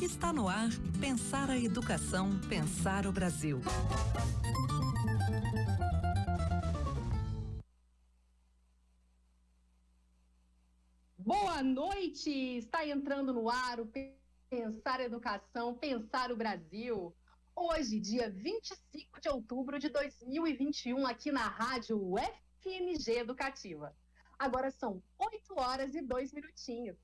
Está no ar Pensar a Educação, Pensar o Brasil. Boa noite! Está entrando no ar o Pensar a Educação, Pensar o Brasil. Hoje, dia 25 de outubro de 2021, aqui na Rádio FMG Educativa. Agora são 8h02.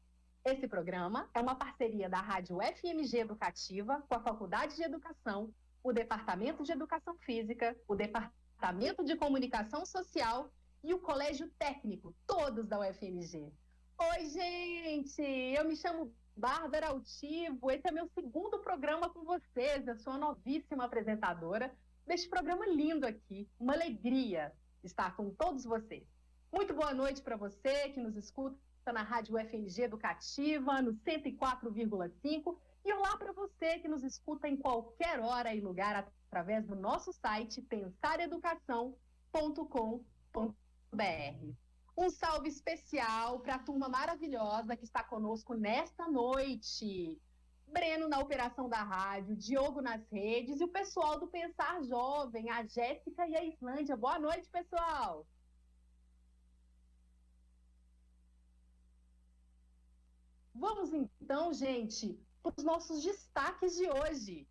Esse programa é uma parceria da Rádio FMG Educativa com a Faculdade de Educação, o Departamento de Educação Física, o Departamento de Comunicação Social e o Colégio Técnico, todos da UFMG. Oi, gente! Eu me chamo Bárbara Altivo, esse é meu segundo programa com vocês, eu sou a novíssima apresentadora deste programa lindo aqui, uma alegria estar com todos vocês. Muito boa noite para você que nos escuta na Rádio FMG Educativa, no 104,5, e olá para você que nos escuta em qualquer hora e lugar através do nosso site pensareducação.com.br. Um salve especial para a turma maravilhosa que está conosco nesta noite. Breno na operação da rádio, Diogo nas redes e o pessoal do Pensar Jovem, a Jéssica e a Islândia. Boa noite, pessoal! Vamos então, gente, para os nossos destaques de hoje.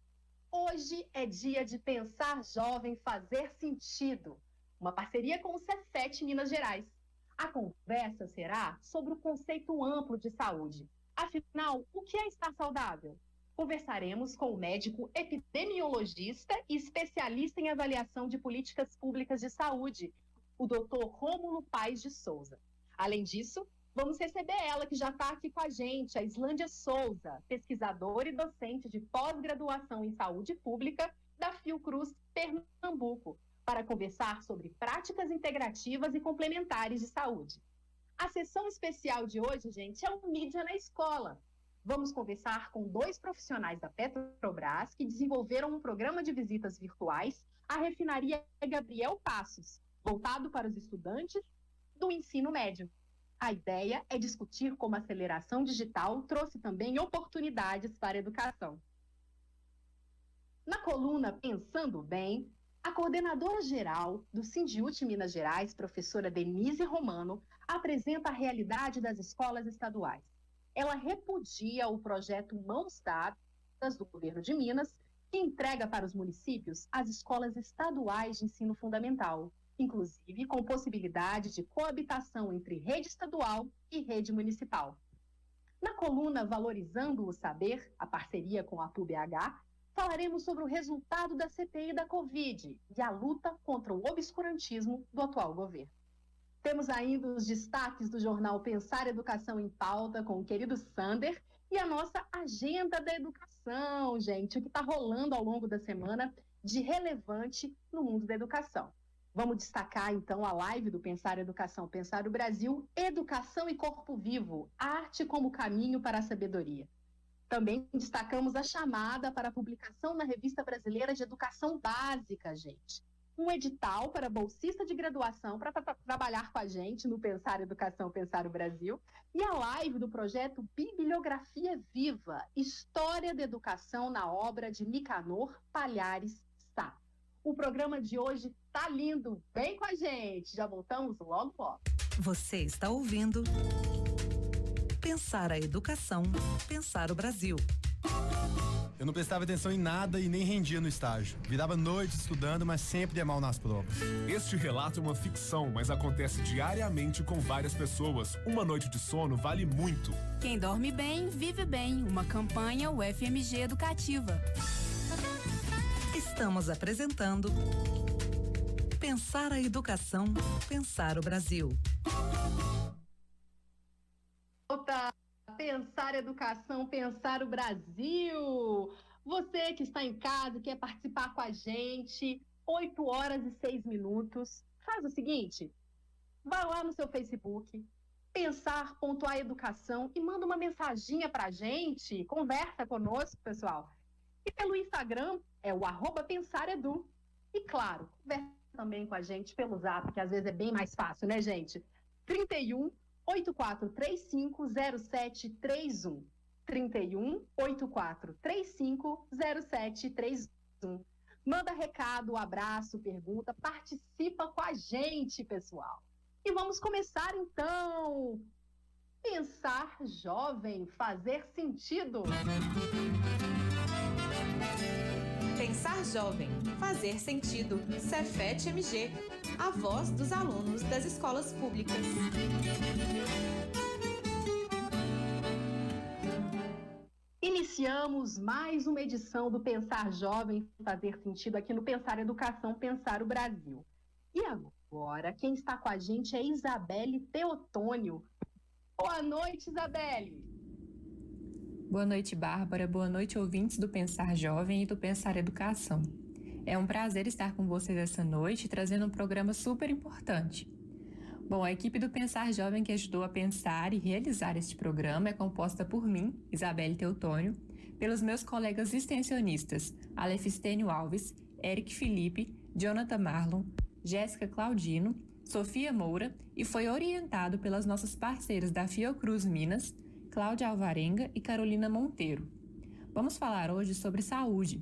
Hoje é dia de Pensar Jovem Fazer Sentido, uma parceria com o Cefet Minas Gerais. A conversa será sobre o conceito amplo de saúde. Afinal, o que é estar saudável? Conversaremos com o médico epidemiologista e especialista em avaliação de políticas públicas de saúde, o Dr. Rômulo Paes de Souza. Além disso, vamos receber ela, que já está aqui com a gente, a Islândia Souza, pesquisadora e docente de pós-graduação em saúde pública da Fiocruz Pernambuco, para conversar sobre práticas integrativas e complementares de saúde. A sessão especial de hoje, gente, é o Mídia na Escola. Vamos conversar com 2 profissionais da Petrobras que desenvolveram um programa de visitas virtuais à refinaria Gabriel Passos, voltado para os estudantes do ensino médio. A ideia é discutir como a aceleração digital trouxe também oportunidades para a educação. Na coluna Pensando Bem, a coordenadora-geral do Sindiúti Minas Gerais, professora Denise Romano, apresenta a realidade das escolas estaduais. Ela repudia o projeto Mãos Dadas do governo de Minas, que entrega para os municípios as escolas estaduais de ensino fundamental, inclusive com possibilidade de coabitação entre rede estadual e rede municipal. Na coluna Valorizando o Saber, a parceria com a PUBH, falaremos sobre o resultado da CPI da Covid e a luta contra o obscurantismo do atual governo. Temos ainda os destaques do jornal Pensar Educação em Pauta com o querido Sander e a nossa agenda da educação, gente, o que está rolando ao longo da semana de relevante no mundo da educação. Vamos destacar, então, a live do Pensar Educação, Pensar o Brasil, Educação e Corpo Vivo, Arte como Caminho para a Sabedoria. Também destacamos a chamada para a publicação na Revista Brasileira de Educação Básica, gente. Um edital para bolsista de graduação para trabalhar com a gente no Pensar Educação, Pensar o Brasil. E a live do projeto Bibliografia Viva, História da Educação na obra de Nicanor Palhares Sá. O programa de hoje tá lindo. Vem com a gente. Já voltamos logo, logo. Você está ouvindo Pensar a Educação, Pensar o Brasil. Eu não prestava atenção em nada e nem rendia no estágio. Virava noite estudando, mas sempre ia mal nas provas. Este relato é uma ficção, mas acontece diariamente com várias pessoas. Uma noite de sono vale muito. Quem dorme bem, vive bem. Uma campanha UFMG Educativa. Estamos apresentando Pensar a Educação, Pensar o Brasil. Pensar Educação, Pensar o Brasil. Você que está em casa, quer participar com a gente, 8h06. Faz o seguinte, vai lá no seu Facebook, pensar.aeducação e manda uma mensaginha pra gente, conversa conosco, pessoal. E pelo Instagram é o @pensaredu. E claro, conversa também com a gente pelo Zap, que às vezes é bem mais fácil, né, gente? 31 84350731. 31 8435 0731. Manda recado, abraço, pergunta, participa com a gente, pessoal. E vamos começar então. Pensar jovem, fazer sentido. Pensar jovem, fazer sentido. Cefet MG, a voz dos alunos das escolas públicas. Iniciamos mais uma edição do Pensar Jovem, fazer sentido aqui no Pensar Educação, Pensar o Brasil. E agora, quem está com a gente é Isabelle Teotônio. Boa noite, Isabelle. Boa noite, Bárbara. Boa noite, ouvintes do Pensar Jovem e do Pensar Educação. É um prazer estar com vocês essa noite, trazendo um programa super importante. Bom, a equipe do Pensar Jovem que ajudou a pensar e realizar este programa é composta por mim, Isabelle Teotônio, pelos meus colegas extensionistas Alefistênio Alves, Eric Felipe, Jonathan Marlon, Jéssica Claudino, Sofia Moura e foi orientado pelas nossas parceiras da Fiocruz Minas, Cláudia Alvarenga e Carolina Monteiro. Vamos falar hoje sobre saúde,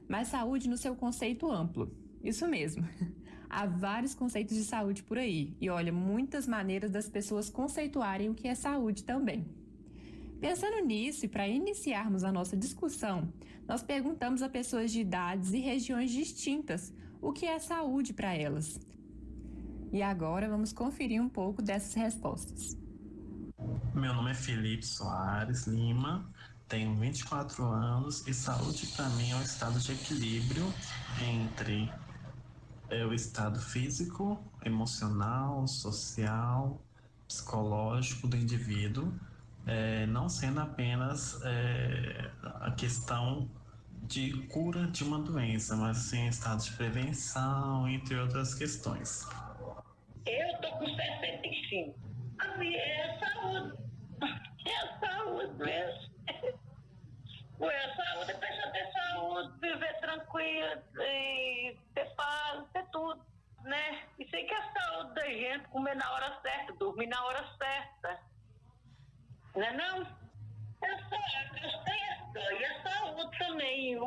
mas saúde no seu conceito amplo. Isso mesmo. Há vários conceitos de saúde por aí e, olha, muitas maneiras das pessoas conceituarem o que é saúde também. Pensando nisso e para iniciarmos a nossa discussão, nós perguntamos a pessoas de idades e regiões distintas o que é saúde para elas. E agora vamos conferir um pouco dessas respostas. Meu nome é Felipe Soares Lima, tenho 24 anos e saúde para mim é um estado de equilíbrio entre o estado físico, emocional, social, psicológico do indivíduo, não sendo apenas a questão de cura de uma doença, mas sim estado de prevenção, entre outras questões. Eu tô com 65. A minha é saúde. É saúde mesmo. Saúde, a pessoa ter saúde, viver tranquila, e ter paz, ter tudo, né? Isso aí que é a saúde da gente, comer na hora certa, dormir na hora certa. Não é não? E a saúde também,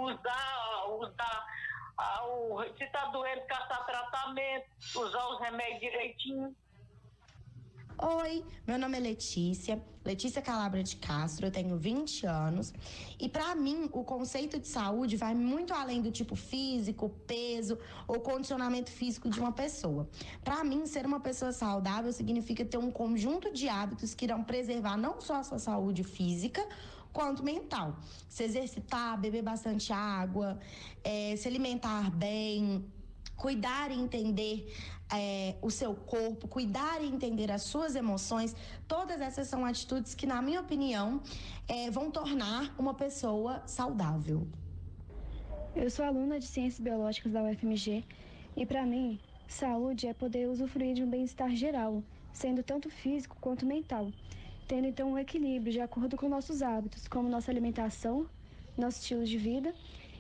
se tá doendo, caçar tratamento, usar os remédios direitinho. Oi, meu nome é Letícia Calabra de Castro, eu tenho 20 anos e para mim o conceito de saúde vai muito além do tipo físico, peso ou condicionamento físico de uma pessoa. Para mim, ser uma pessoa saudável significa ter um conjunto de hábitos que irão preservar não só a sua saúde física, quanto mental. Se exercitar, beber bastante água, se alimentar bem, cuidar e entender o seu corpo, cuidar e entender as suas emoções, todas essas são atitudes que, na minha opinião, vão tornar uma pessoa saudável. Eu sou aluna de Ciências Biológicas da UFMG e, para mim, saúde é poder usufruir de um bem-estar geral, sendo tanto físico quanto mental, tendo então um equilíbrio de acordo com nossos hábitos, como nossa alimentação, nosso estilo de vida,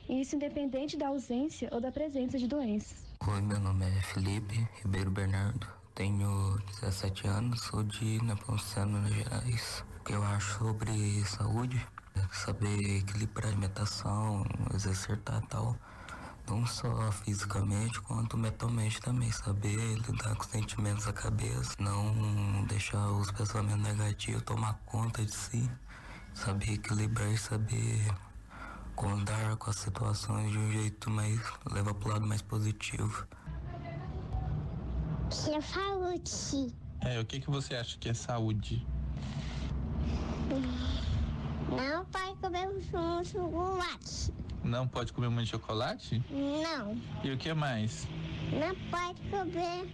e isso independente da ausência ou da presença de doenças. Oi, meu nome é Felipe Ribeiro Bernardo, tenho 17 anos, sou de Nepomuceno, Minas Gerais. O que eu acho sobre saúde é saber equilibrar a alimentação, exercitar e tal, não só fisicamente quanto mentalmente também, saber lidar com os sentimentos da cabeça, não deixar os pensamentos negativos tomar conta de si, saber equilibrar e saber condar com as situações de um jeito mais, levar pro lado mais positivo. Que é saúde. O que você acha que é saúde? Não pode comer muito chocolate. Não pode comer muito chocolate? Não. E o que mais? Não pode comer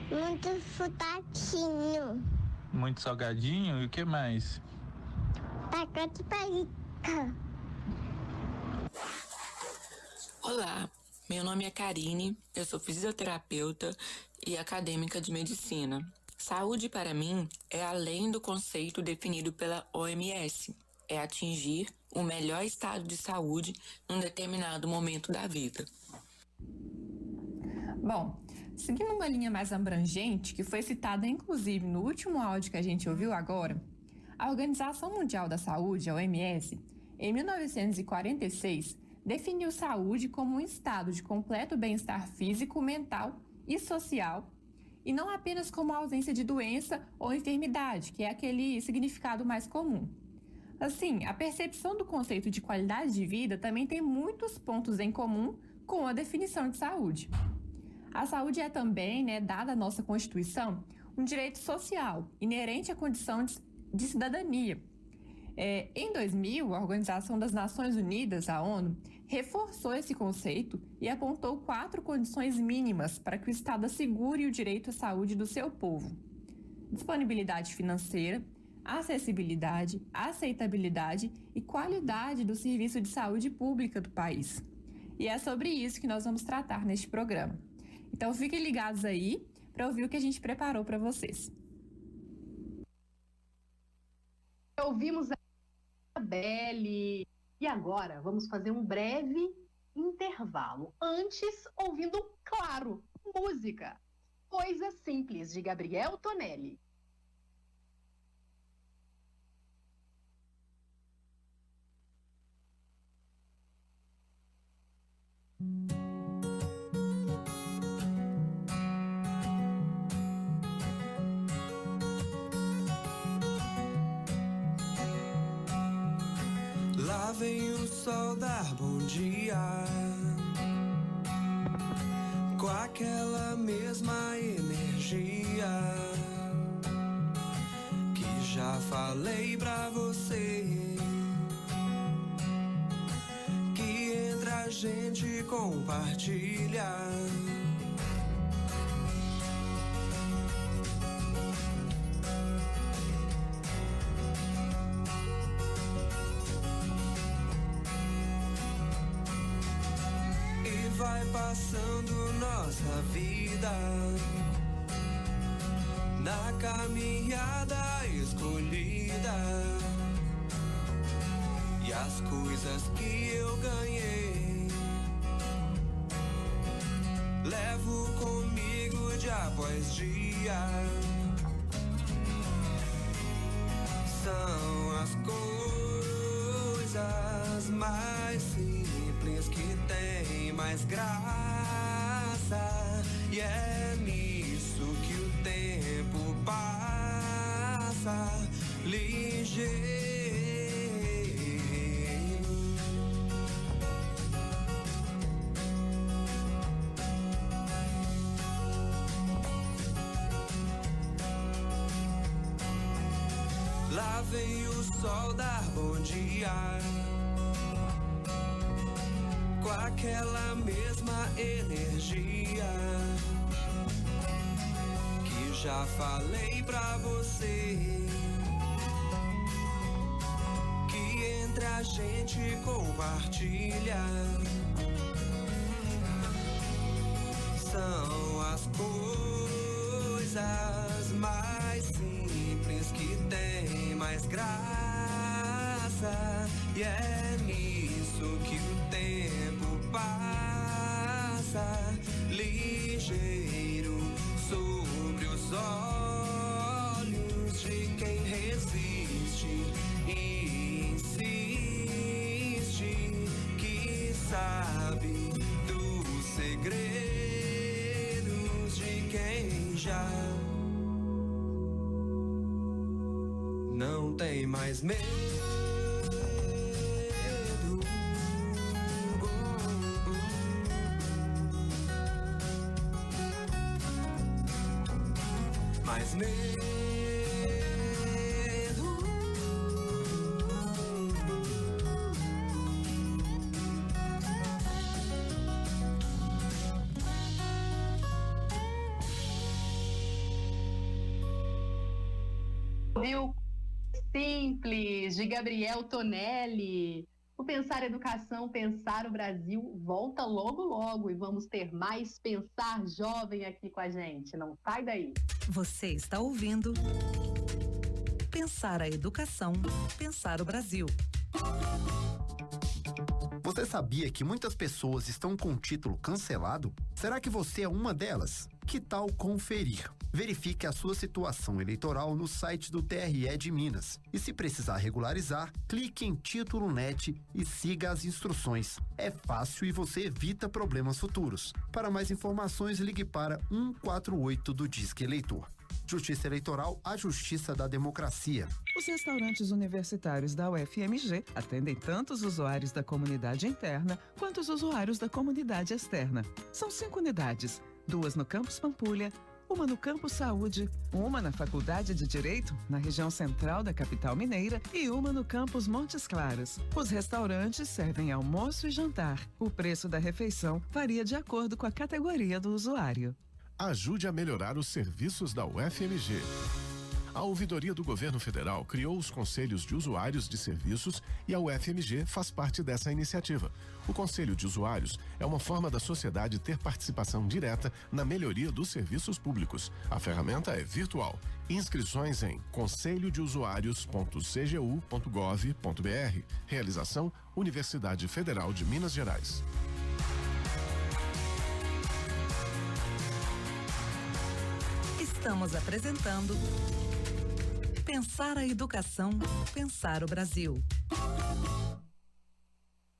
muito frutatinho. Muito salgadinho? E o que mais? Pacote palito. Olá, meu nome é Karine, eu sou fisioterapeuta e acadêmica de medicina. Saúde para mim é além do conceito definido pela OMS, é atingir o melhor estado de saúde num determinado momento da vida. Bom, seguindo uma linha mais abrangente, que foi citada inclusive no último áudio que a gente ouviu agora, A Organização Mundial da Saúde, a OMS, em 1946, definiu saúde como um estado de completo bem-estar físico, mental e social, e não apenas como a ausência de doença ou enfermidade, que é aquele significado mais comum. Assim, a percepção do conceito de qualidade de vida também tem muitos pontos em comum com a definição de saúde. A saúde é também, dada à nossa Constituição, um direito social, inerente à condição de cidadania. Em 2000, a Organização das Nações Unidas, a ONU, reforçou esse conceito e apontou 4 condições mínimas para que o Estado assegure o direito à saúde do seu povo: disponibilidade financeira, acessibilidade, aceitabilidade e qualidade do serviço de saúde pública do país. E é sobre isso que nós vamos tratar neste programa. Então fiquem ligados aí para ouvir o que a gente preparou para vocês. Ouvimos a Isabelle. E agora vamos fazer um breve intervalo. Antes, ouvindo, claro, música. Coisa Simples, de Gabriel Tonelli. Lá vem o sol dar bom dia, com aquela mesma energia que já falei pra você, que entre a gente compartilha. Vai passando nossa vida na caminhada escolhida, e as coisas que eu ganhei levo comigo dia após dia. São as coisas mais simples que tem mais graça, e é nisso que o tempo passa ligeiro. Lá vem o sol dar bom dia, com aquela mesma energia que já falei pra você, que entre a gente compartilha. São as coisas mais simples que tem mais graça, e é nisso que o tempo passa ligeiro sobre os olhos de quem resiste e insiste, que sabe dos segredos de quem já não tem mais medo. Mais medo. Ouviu Simples, de Gabriel Tonelli. O Pensar Educação, Pensar o Brasil volta logo logo, e vamos ter mais Pensar Jovem aqui com a gente. Não sai daí. Você está ouvindo Pensar a Educação, Pensar o Brasil. Você sabia que muitas pessoas estão com o título cancelado? Será que você é uma delas? Que tal conferir? Verifique a sua situação eleitoral no site do TRE de Minas. E se precisar regularizar, clique em Título Net e siga as instruções. É fácil e você evita problemas futuros. Para mais informações, ligue para 148 do Disque Eleitor. Justiça Eleitoral, a justiça da democracia. Os restaurantes universitários da UFMG atendem tanto os usuários da comunidade interna quanto os usuários da comunidade externa. São 5 unidades, 2 no campus Pampulha, 1 no campus Saúde, 1 na Faculdade de Direito, na região central da capital mineira, e 1 no campus Montes Claros. Os restaurantes servem almoço e jantar. O preço da refeição varia de acordo com a categoria do usuário. Ajude a melhorar os serviços da UFMG. A Ouvidoria do Governo Federal criou os Conselhos de Usuários de Serviços e a UFMG faz parte dessa iniciativa. O Conselho de Usuários é uma forma da sociedade ter participação direta na melhoria dos serviços públicos. A ferramenta é virtual. Inscrições em conselhodeusuarios.cgu.gov.br. Realização: Universidade Federal de Minas Gerais. Estamos apresentando Pensar a Educação, Pensar o Brasil.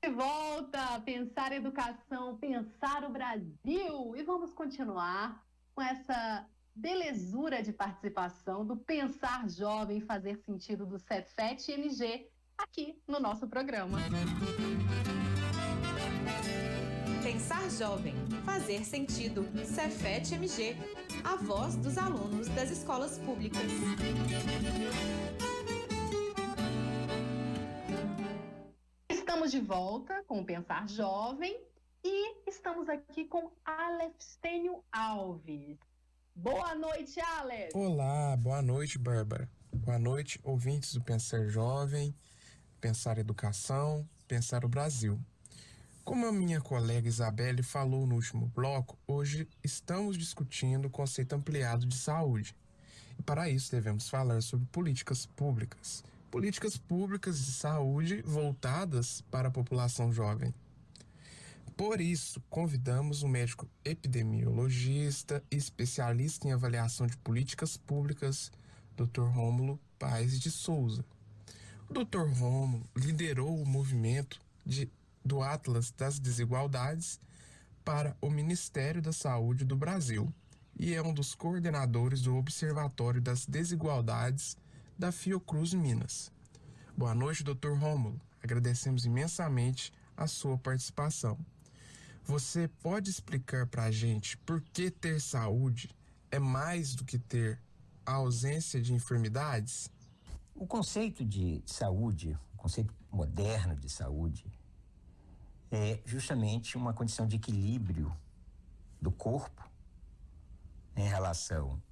De volta a Pensar a Educação, Pensar o Brasil. E vamos continuar com essa belezura de participação do Pensar Jovem Fazer Sentido do Cefet-MG aqui no nosso programa. Pensar Jovem, Fazer Sentido, Cefet-MG, a voz dos alunos das escolas públicas. Estamos de volta com o Pensar Jovem e estamos aqui com Alefstênio Alves. Boa noite, Alex! Olá, boa noite, Bárbara. Boa noite, ouvintes do Pensar Jovem, Pensar Educação, Pensar o Brasil. Como a minha colega Isabelle falou no último bloco, hoje estamos discutindo o conceito ampliado de saúde. E para isso devemos falar sobre políticas públicas. Políticas públicas de saúde voltadas para a população jovem. Por isso, convidamos um médico epidemiologista e especialista em avaliação de políticas públicas, Dr. Rômulo Paes de Souza. O Dr. Rômulo liderou o movimento do Atlas das Desigualdades para o Ministério da Saúde do Brasil e é um dos coordenadores do Observatório das Desigualdades da Fiocruz Minas. Boa noite, Dr. Rômulo. Agradecemos imensamente a sua participação. Você pode explicar para a gente por que ter saúde é mais do que ter a ausência de enfermidades? O conceito de saúde, o conceito moderno de saúde, é justamente uma condição de equilíbrio do corpo em relação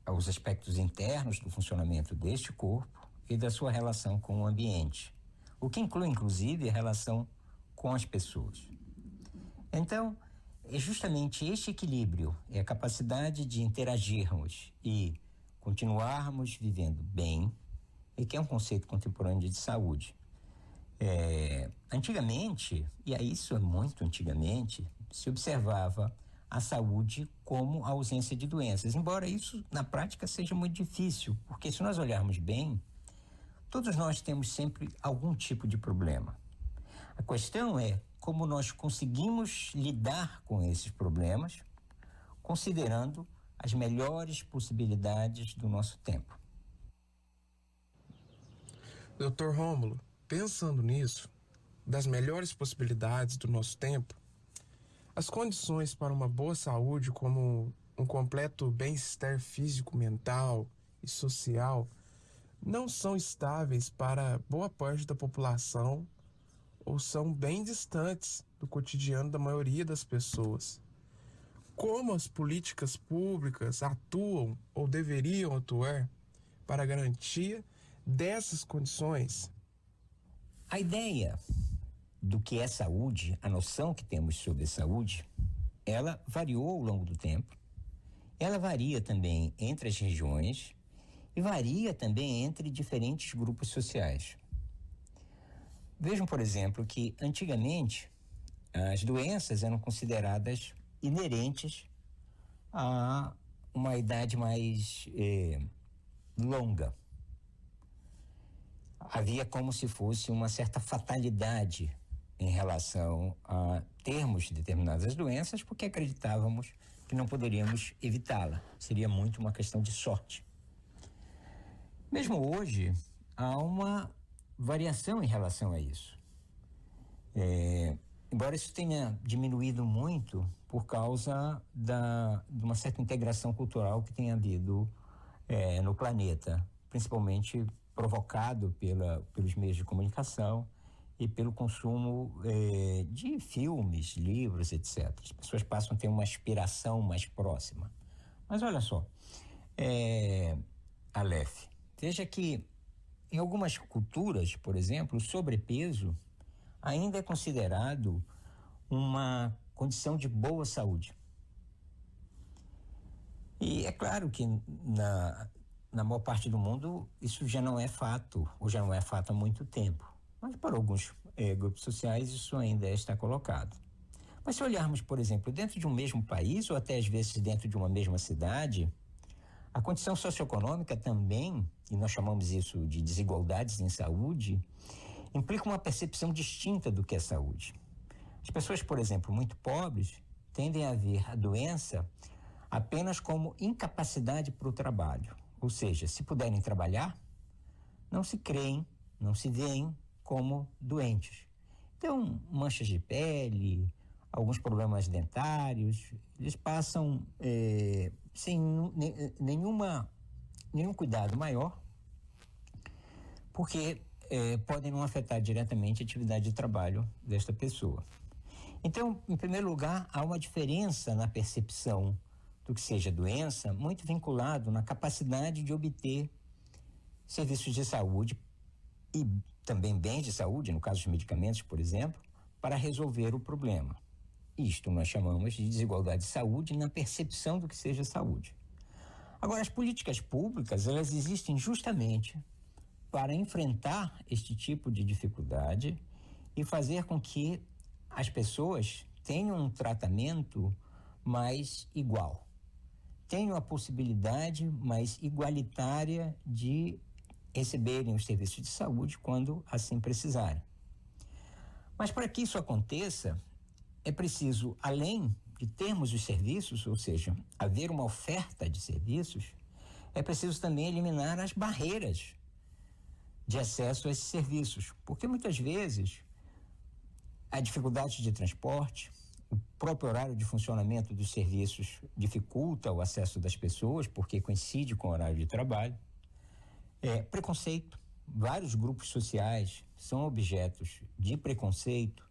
aos aspectos internos do funcionamento deste corpo e da sua relação com o ambiente, o que inclui, inclusive, a relação com as pessoas. Então, é justamente este equilíbrio, é a capacidade de interagirmos e continuarmos vivendo bem, e que é um conceito contemporâneo de saúde. Antigamente, e isso é muito antigamente, se observava a saúde como a ausência de doenças, embora isso na prática seja muito difícil, porque se nós olharmos bem, todos nós temos sempre algum tipo de problema. A questão é como nós conseguimos lidar com esses problemas, considerando as melhores possibilidades do nosso tempo. Dr. Rômulo, pensando nisso, das melhores possibilidades do nosso tempo, as condições para uma boa saúde, como um completo bem-estar físico, mental e social, não são estáveis para boa parte da população ou são bem distantes do cotidiano da maioria das pessoas. Como as políticas públicas atuam ou deveriam atuar para a garantia dessas condições? A ideia do que é saúde, a noção que temos sobre saúde, ela variou ao longo do tempo. Ela varia também entre as regiões e varia também entre diferentes grupos sociais. Vejam, por exemplo, que antigamente as doenças eram consideradas inerentes uma idade mais longa. Havia como se fosse uma certa fatalidade em relação a termos determinadas doenças, porque acreditávamos que não poderíamos evitá-la. Seria muito uma questão de sorte. Mesmo hoje, há uma variação em relação a isso. Embora isso tenha diminuído muito por causa de uma certa integração cultural que tem havido no planeta, principalmente provocado pelos meios de comunicação e pelo consumo de filmes, livros, etc. As pessoas passam a ter uma aspiração mais próxima. Mas olha só, Aleph, veja que em algumas culturas, por exemplo, o sobrepeso ainda é considerado uma condição de boa saúde. E é claro que na maior parte do mundo isso já não é fato, ou já não é fato há muito tempo. Mas para alguns grupos sociais isso ainda está colocado. Mas se olharmos, por exemplo, dentro de um mesmo país, ou até às vezes dentro de uma mesma cidade, a condição socioeconômica também, e nós chamamos isso de desigualdades em saúde, implica uma percepção distinta do que é saúde. As pessoas, por exemplo, muito pobres, tendem a ver a doença apenas como incapacidade para o trabalho. Ou seja, se puderem trabalhar, não se creem, não se veem como doentes. Então, manchas de pele, alguns problemas dentários, eles passam sem nenhum cuidado maior, porque podem não afetar diretamente a atividade de trabalho desta pessoa. Então, em primeiro lugar, há uma diferença na percepção do que seja doença, muito vinculado na capacidade de obter serviços de saúde e também bens de saúde, no caso dos medicamentos, por exemplo, para resolver o problema. Isto nós chamamos de desigualdade de saúde na percepção do que seja saúde. Agora, as políticas públicas, elas existem justamente para enfrentar este tipo de dificuldade e fazer com que as pessoas tenham um tratamento mais igual, tenham a possibilidade mais igualitária de receberem os serviços de saúde quando assim precisarem. Mas para que isso aconteça, é preciso, além de termos os serviços, ou seja, haver uma oferta de serviços, é preciso também eliminar as barreiras de acesso a esses serviços, porque muitas vezes a dificuldade de transporte, o próprio horário de funcionamento dos serviços dificulta o acesso das pessoas, porque coincide com o horário de trabalho. Preconceito, vários grupos sociais são objetos de preconceito,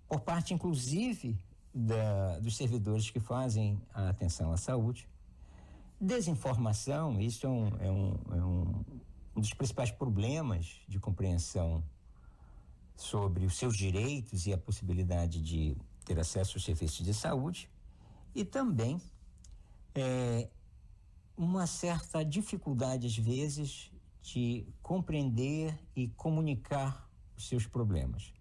por parte inclusive dos servidores que fazem a atenção à saúde. Desinformação, isso é um dos principais problemas de compreensão sobre os seus direitos e a possibilidade de ter acesso aos serviços de saúde, e também uma certa dificuldade, às vezes, de compreender e comunicar os seus problemas.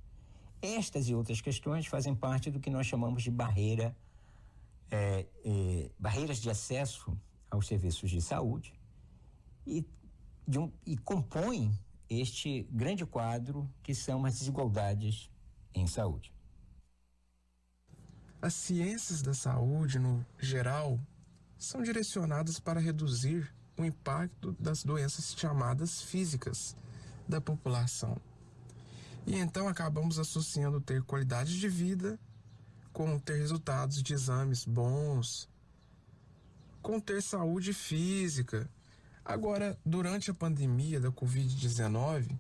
Estas e outras questões fazem parte do que nós chamamos de barreiras de acesso aos serviços de saúde e compõem este grande quadro que são as desigualdades em saúde. As ciências da saúde, no geral, são direcionadas para reduzir o impacto das doenças chamadas físicas da população. E então acabamos associando ter qualidade de vida com ter resultados de exames bons, com ter saúde física. Agora, durante a pandemia da Covid-19,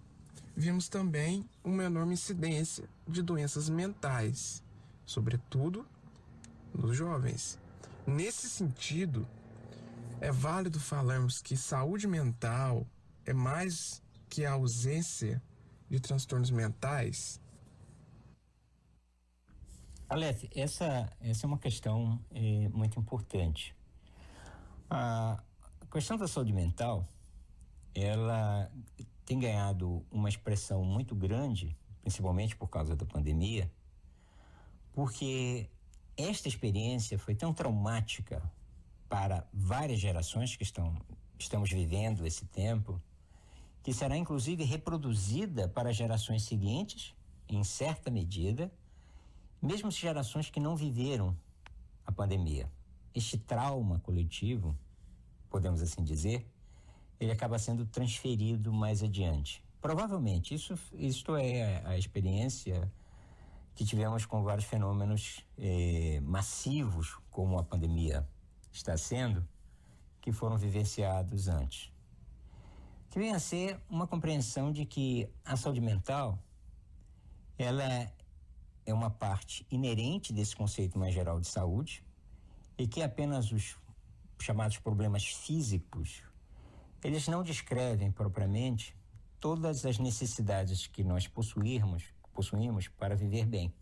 vimos também uma enorme incidência de doenças mentais, sobretudo nos jovens. Nesse sentido, é válido falarmos que saúde mental é mais que a ausência de transtornos mentais? Aleph, essa é uma questão muito importante. A questão da saúde mental, ela tem ganhado uma expressão muito grande, principalmente por causa da pandemia, porque esta experiência foi tão traumática para várias gerações que estamos vivendo esse tempo, que será inclusive reproduzida para gerações seguintes, em certa medida, mesmo gerações que não viveram a pandemia. Este trauma coletivo, podemos assim dizer, ele acaba sendo transferido mais adiante. Provavelmente, isto é a experiência que tivemos com vários fenômenos massivos, como a pandemia está sendo, que foram vivenciados antes. Que vem a ser uma compreensão de que a saúde mental, ela é uma parte inerente desse conceito mais geral de saúde, e que apenas os chamados problemas físicos, eles não descrevem propriamente todas as necessidades que nós possuímos para viver bem.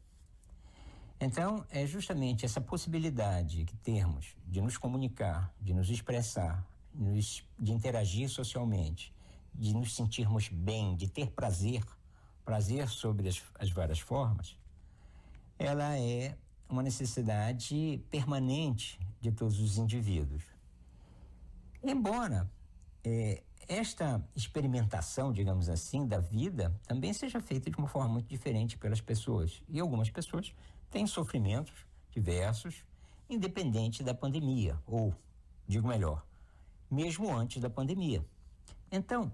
Então, é justamente essa possibilidade que temos de nos comunicar, de nos expressar, de interagir socialmente, de nos sentirmos bem, de ter prazer sobre as várias formas, ela é uma necessidade permanente de todos os indivíduos. Embora esta experimentação, digamos assim, da vida também seja feita de uma forma muito diferente pelas pessoas. E algumas pessoas têm sofrimentos diversos, independente da pandemia, ou, digo melhor, mesmo antes da pandemia. Então,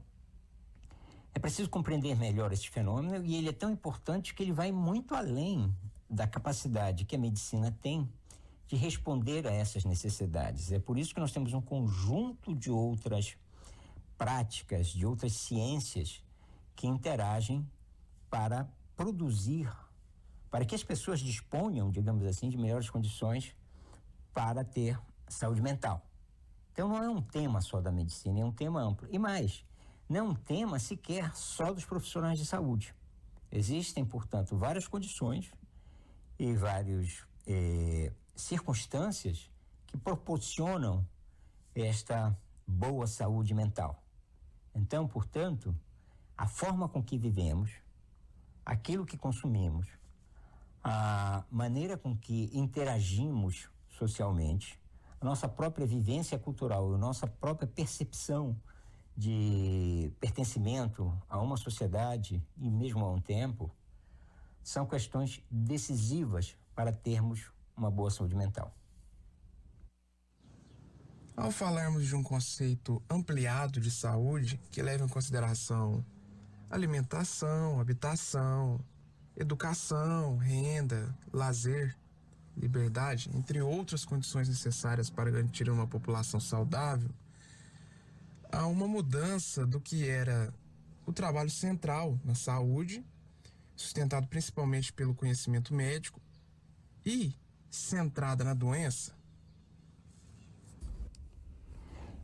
é preciso compreender melhor esse fenômeno, e ele é tão importante que ele vai muito além da capacidade que a medicina tem de responder a essas necessidades. É por isso que nós temos um conjunto de outras práticas, de outras ciências que interagem para produzir, para que as pessoas disponham, digamos assim, de melhores condições para ter saúde mental. Então não é um tema só da medicina, é um tema amplo. E mais, não é um tema sequer só dos profissionais de saúde. Existem, portanto, várias condições e várias circunstâncias que proporcionam esta boa saúde mental. Então, portanto, a forma com que vivemos, aquilo que consumimos, a maneira com que interagimos socialmente, a nossa própria vivência cultural, a nossa própria percepção de pertencimento a uma sociedade e mesmo a um tempo, são questões decisivas para termos uma boa saúde mental. Ao falarmos de um conceito ampliado de saúde, que leva em consideração alimentação, habitação, educação, renda, lazer, liberdade, entre outras condições necessárias para garantir uma população saudável, há uma mudança do que era o trabalho central na saúde, sustentado principalmente pelo conhecimento médico e centrada na doença.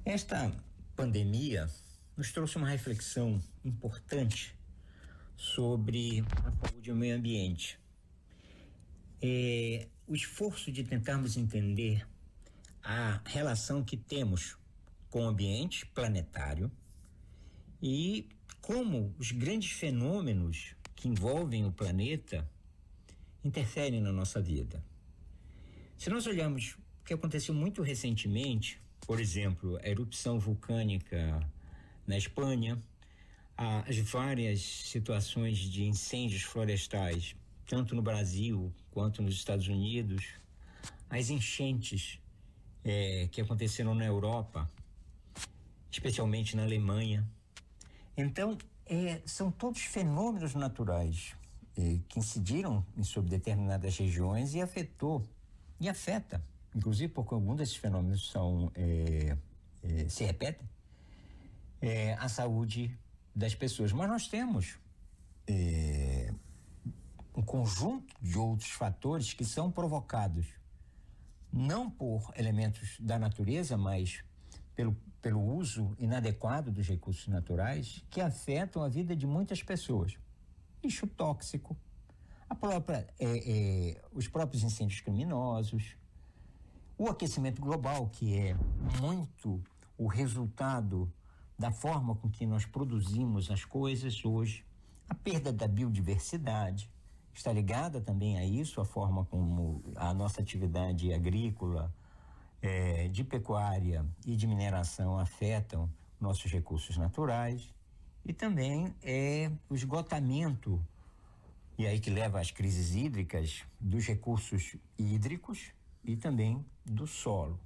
Esta pandemia nos trouxe uma reflexão importante sobre a saúde e o meio ambiente. O esforço de tentarmos entender a relação que temos com o ambiente planetário e como os grandes fenômenos que envolvem o planeta interferem na nossa vida. Se nós olharmos o que aconteceu muito recentemente, por exemplo, a erupção vulcânica na Espanha, as várias situações de incêndios florestais, tanto no Brasil quanto nos Estados Unidos, as enchentes que aconteceram na Europa, especialmente na Alemanha. Então, são todos fenômenos naturais que incidiram sobre determinadas regiões e afeta, inclusive porque alguns desses fenômenos se repetem, a saúde das pessoas. Mas nós temos um conjunto de outros fatores que são provocados não por elementos da natureza, mas pelo uso inadequado dos recursos naturais, que afetam a vida de muitas pessoas. Lixo tóxico, os próprios incêndios criminosos, o aquecimento global, que é muito o resultado da forma com que nós produzimos as coisas hoje, a perda da biodiversidade, está ligada também a isso, a forma como a nossa atividade agrícola de pecuária e de mineração afetam nossos recursos naturais, e também o esgotamento, e aí que leva às crises hídricas, dos recursos hídricos e também do solo.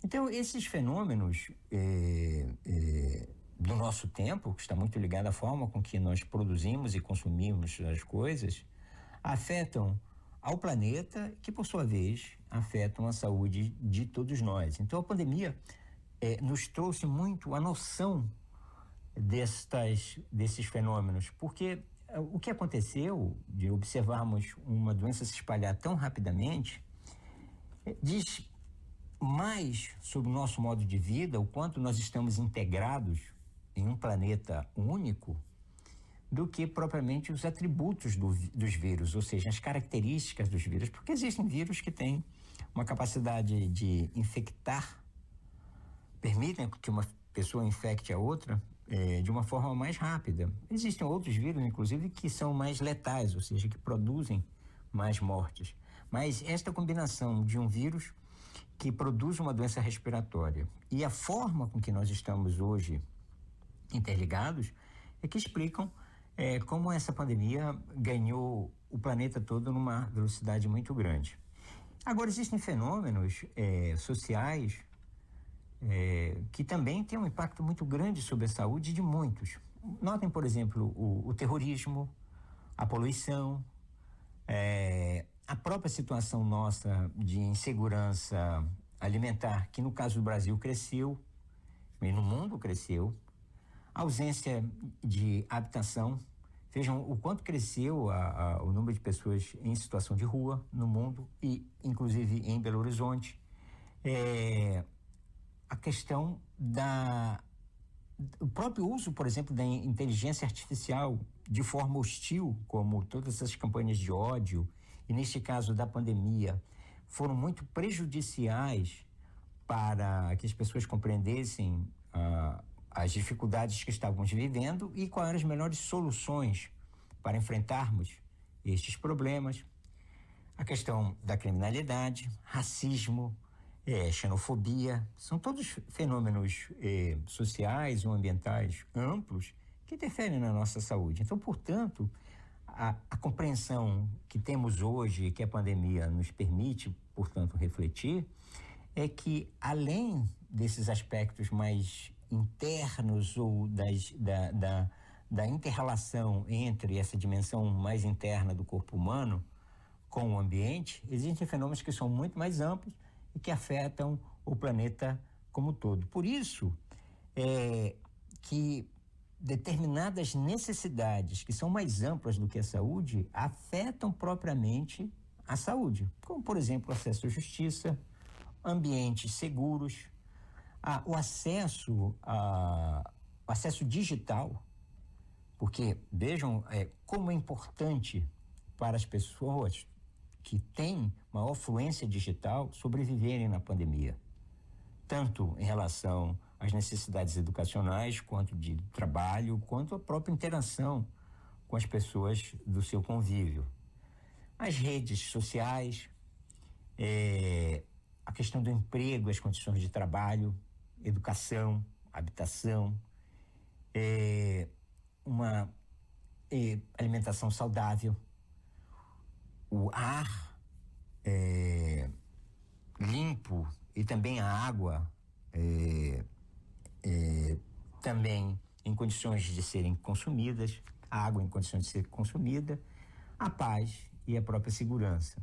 Então, esses fenômenos do nosso tempo, que está muito ligado à forma com que nós produzimos e consumimos as coisas, afetam ao planeta, que por sua vez afetam a saúde de todos nós. Então, a pandemia nos trouxe muito a noção desses fenômenos, porque o que aconteceu de observarmos uma doença se espalhar tão rapidamente diz mais sobre o nosso modo de vida, o quanto nós estamos integrados em um planeta único, do que propriamente os atributos dos vírus, ou seja, as características dos vírus, porque existem vírus que têm uma capacidade de infectar, permitem que uma pessoa infecte a outra de uma forma mais rápida. Existem outros vírus, inclusive, que são mais letais, ou seja, que produzem mais mortes. Mas esta combinação de um vírus que produz uma doença respiratória e a forma com que nós estamos hoje interligados é que explicam como essa pandemia ganhou o planeta todo numa velocidade muito grande. Agora, existem fenômenos sociais que também têm um impacto muito grande sobre a saúde de muitos. Notem, por exemplo, o terrorismo, a poluição, a própria situação nossa de insegurança alimentar, que no caso do Brasil cresceu, e no mundo cresceu, a ausência de habitação. Vejam o quanto cresceu o número de pessoas em situação de rua no mundo e inclusive em Belo Horizonte. A questão o próprio uso, por exemplo, da inteligência artificial de forma hostil, como todas essas campanhas de ódio, e neste caso da pandemia, foram muito prejudiciais para que as pessoas compreendessem as dificuldades que estávamos vivendo e quais eram as melhores soluções para enfrentarmos estes problemas. A questão da criminalidade, racismo, xenofobia, são todos fenômenos sociais ou ambientais amplos que interferem na nossa saúde. Então, portanto, a compreensão que temos hoje, que a pandemia nos permite, portanto, refletir, é que além desses aspectos mais internos ou da inter-relação entre essa dimensão mais interna do corpo humano com o ambiente, existem fenômenos que são muito mais amplos e que afetam o planeta como um todo. Por isso, que determinadas necessidades que são mais amplas do que a saúde afetam propriamente a saúde, como, por exemplo, o acesso à justiça, ambientes seguros, o acesso digital, porque vejam como é importante para as pessoas que têm maior fluência digital sobreviverem na pandemia, tanto em relação às necessidades educacionais, quanto de trabalho, quanto a própria interação com as pessoas do seu convívio. As redes sociais, a questão do emprego, as condições de trabalho, educação, habitação, uma alimentação saudável, o ar limpo e também a água também em condições de serem consumidas, a água em condições de ser consumida, a paz e a própria segurança.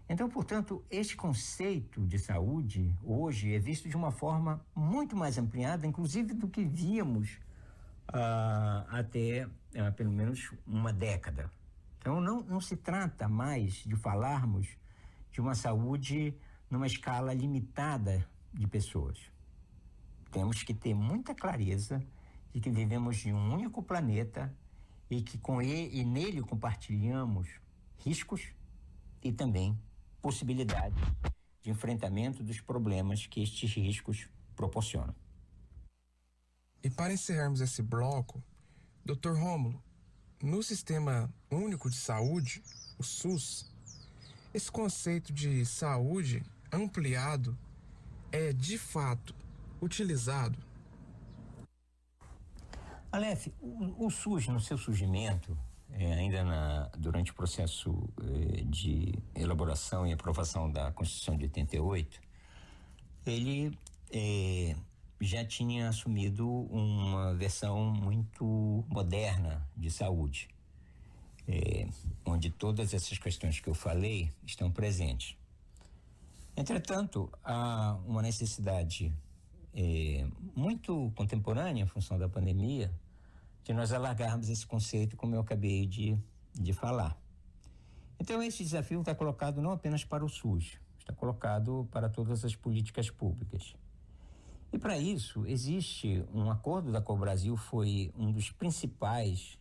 Então, portanto, este conceito de saúde hoje é visto de uma forma muito mais ampliada, inclusive do que víamos até pelo menos uma década. Então, não se trata mais de falarmos de uma saúde numa escala limitada de pessoas. Temos que ter muita clareza de que vivemos em um único planeta e que com ele e nele compartilhamos riscos e também possibilidades de enfrentamento dos problemas que estes riscos proporcionam. E para encerrarmos esse bloco, Dr. Rômulo, no Sistema Único de Saúde, o SUS, esse conceito de saúde ampliado é de fato utilizado? Aleph, o SUS, no seu surgimento, ainda durante o processo de elaboração e aprovação da Constituição de 88, ele já tinha assumido uma versão muito moderna de saúde, onde todas essas questões que eu falei estão presentes. Entretanto, há uma necessidade muito contemporânea, em função da pandemia, de nós alargarmos esse conceito, como eu acabei de falar. Então, esse desafio está colocado não apenas para o SUS, está colocado para todas as políticas públicas. E para isso, existe um acordo da qual o Brasil foi um dos principais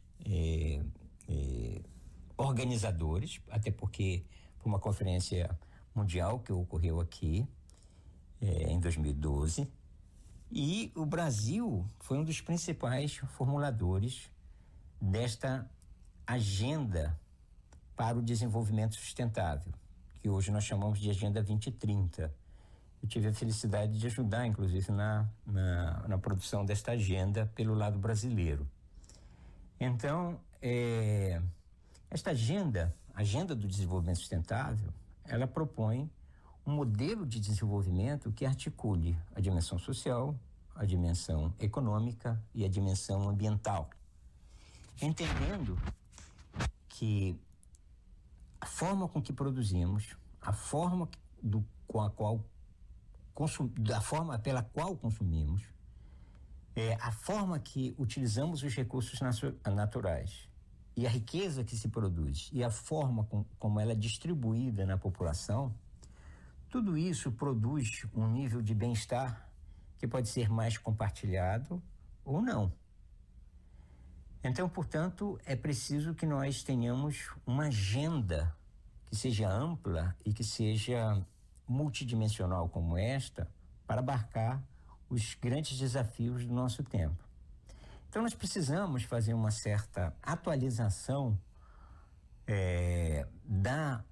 organizadores, até porque foi uma conferência mundial que ocorreu aqui em 2012, e o Brasil foi um dos principais formuladores desta agenda para o desenvolvimento sustentável, que hoje nós chamamos de Agenda 2030. Eu tive a felicidade de ajudar, inclusive, na produção desta agenda pelo lado brasileiro. Então, esta agenda do desenvolvimento sustentável, ela propõe um modelo de desenvolvimento que articule a dimensão social, a dimensão econômica e a dimensão ambiental, entendendo que a forma com que produzimos, a forma pela qual consumimos, a forma que utilizamos os recursos naturais e a riqueza que se produz e a forma como ela é distribuída na população, tudo isso produz um nível de bem-estar que pode ser mais compartilhado ou não. Então, portanto, é preciso que nós tenhamos uma agenda que seja ampla e que seja multidimensional como esta, para abarcar os grandes desafios do nosso tempo. Então, nós precisamos fazer uma certa atualização da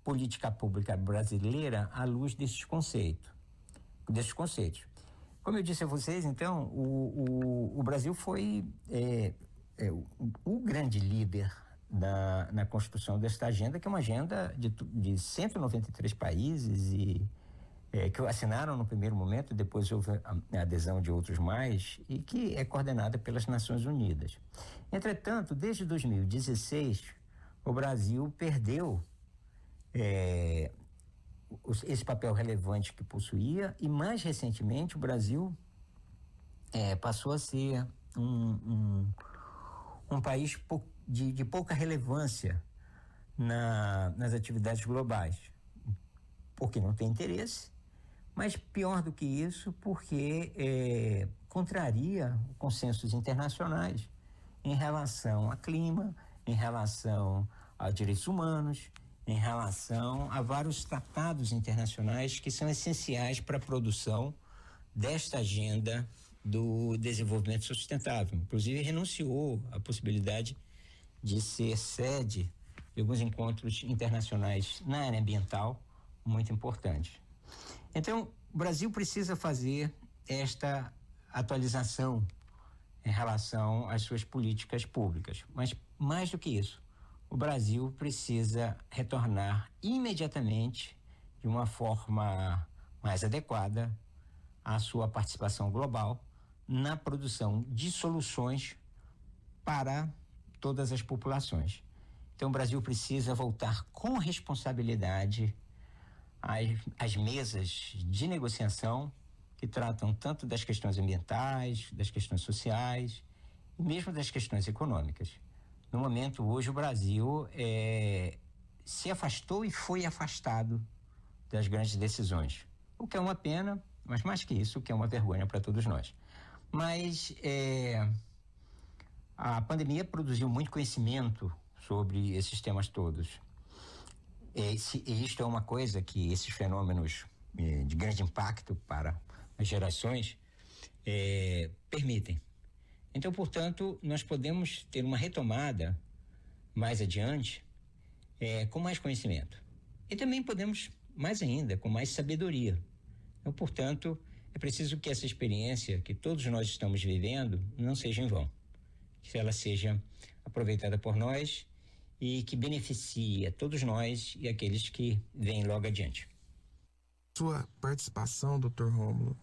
política pública brasileira à luz desses conceitos. Como eu disse a vocês, então, o Brasil foi o grande líder na construção desta agenda, que é uma agenda de 193 países que assinaram no primeiro momento, depois houve a adesão de outros mais, e que é coordenada pelas Nações Unidas. Entretanto, desde 2016, o Brasil perdeu esse papel relevante que possuía, e mais recentemente o Brasil passou a ser um país de pouca relevância nas atividades globais, porque não tem interesse, mas pior do que isso, porque contraria consensos internacionais em relação a clima, em relação a direitos humanos, em relação a vários tratados internacionais que são essenciais para a produção desta agenda do desenvolvimento sustentável. Inclusive, renunciou à possibilidade de ser sede de alguns encontros internacionais na área ambiental muito importantes. Então, o Brasil precisa fazer esta atualização em relação às suas políticas públicas. Mas, mais do que isso, o Brasil precisa retornar imediatamente, de uma forma mais adequada, à sua participação global na produção de soluções para todas as populações. Então, o Brasil precisa voltar com responsabilidade às mesas de negociação que tratam tanto das questões ambientais, das questões sociais e mesmo das questões econômicas. No momento, hoje, o Brasil se afastou e foi afastado das grandes decisões, o que é uma pena, mas mais que isso, o que é uma vergonha para todos nós. Mas a pandemia produziu muito conhecimento sobre esses temas todos. Isto é uma coisa que esses fenômenos de grande impacto para as gerações permitem. Então, portanto, nós podemos ter uma retomada mais adiante com mais conhecimento. E também podemos, mais ainda, com mais sabedoria, Então, portanto, é preciso que essa experiência que todos nós estamos vivendo não seja em vão, que ela seja aproveitada por nós e que beneficie a todos nós e aqueles que vêm logo adiante. Sua participação, Dr. Rômulo,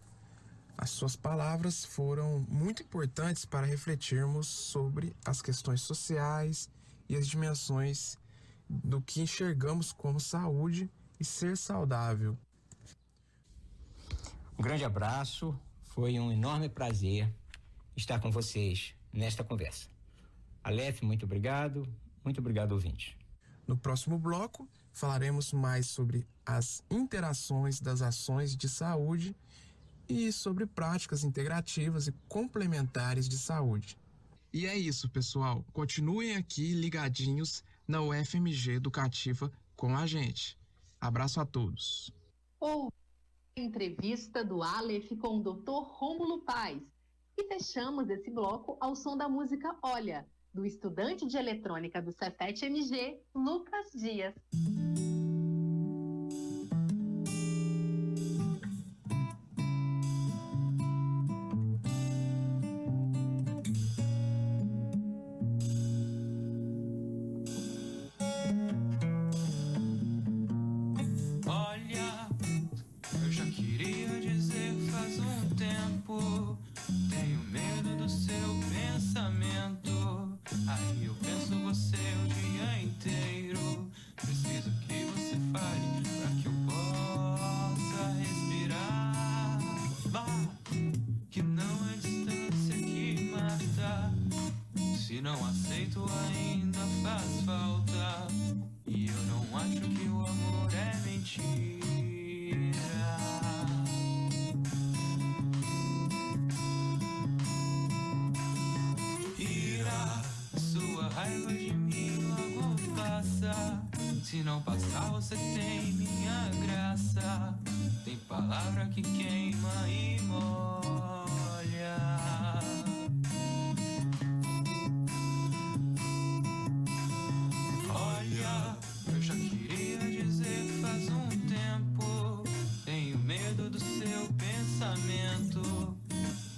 as suas palavras foram muito importantes para refletirmos sobre as questões sociais e as dimensões do que enxergamos como saúde e ser saudável. Um grande abraço, foi um enorme prazer estar com vocês nesta conversa. Aleph, muito obrigado ouvinte. No próximo bloco, falaremos mais sobre as interações das ações de saúde e sobre práticas integrativas e complementares de saúde. E é isso, pessoal. Continuem aqui ligadinhos na UFMG Educativa com a gente. Abraço a todos. Ou entrevista do Aleph com o Dr. Rômulo Paz. E fechamos esse bloco ao som da música Olha, do estudante de eletrônica do Cefet-MG, Lucas Dias. Se não passar, você tem minha graça. Tem palavra que queima e molha. Olha, eu já queria dizer faz um tempo. Tenho medo do seu pensamento.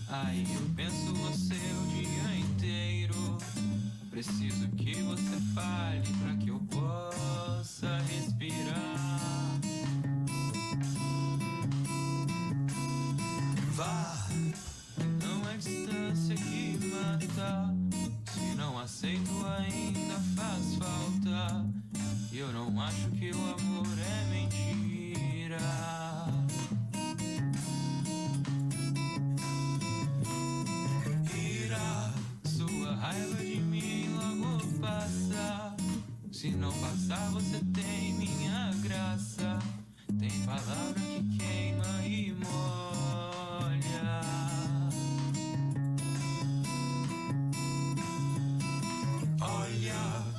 Aí eu penso você o dia inteiro. Preciso que você fale pra que eu possa respirar. Vá, não é distância que mata. Se não aceito ainda faz falta. Eu não acho que o amor é mentira. Ira, sua raiva de mim logo passa. Se não passar, você tem minha graça. Tem palavra que queima e molha. Olha.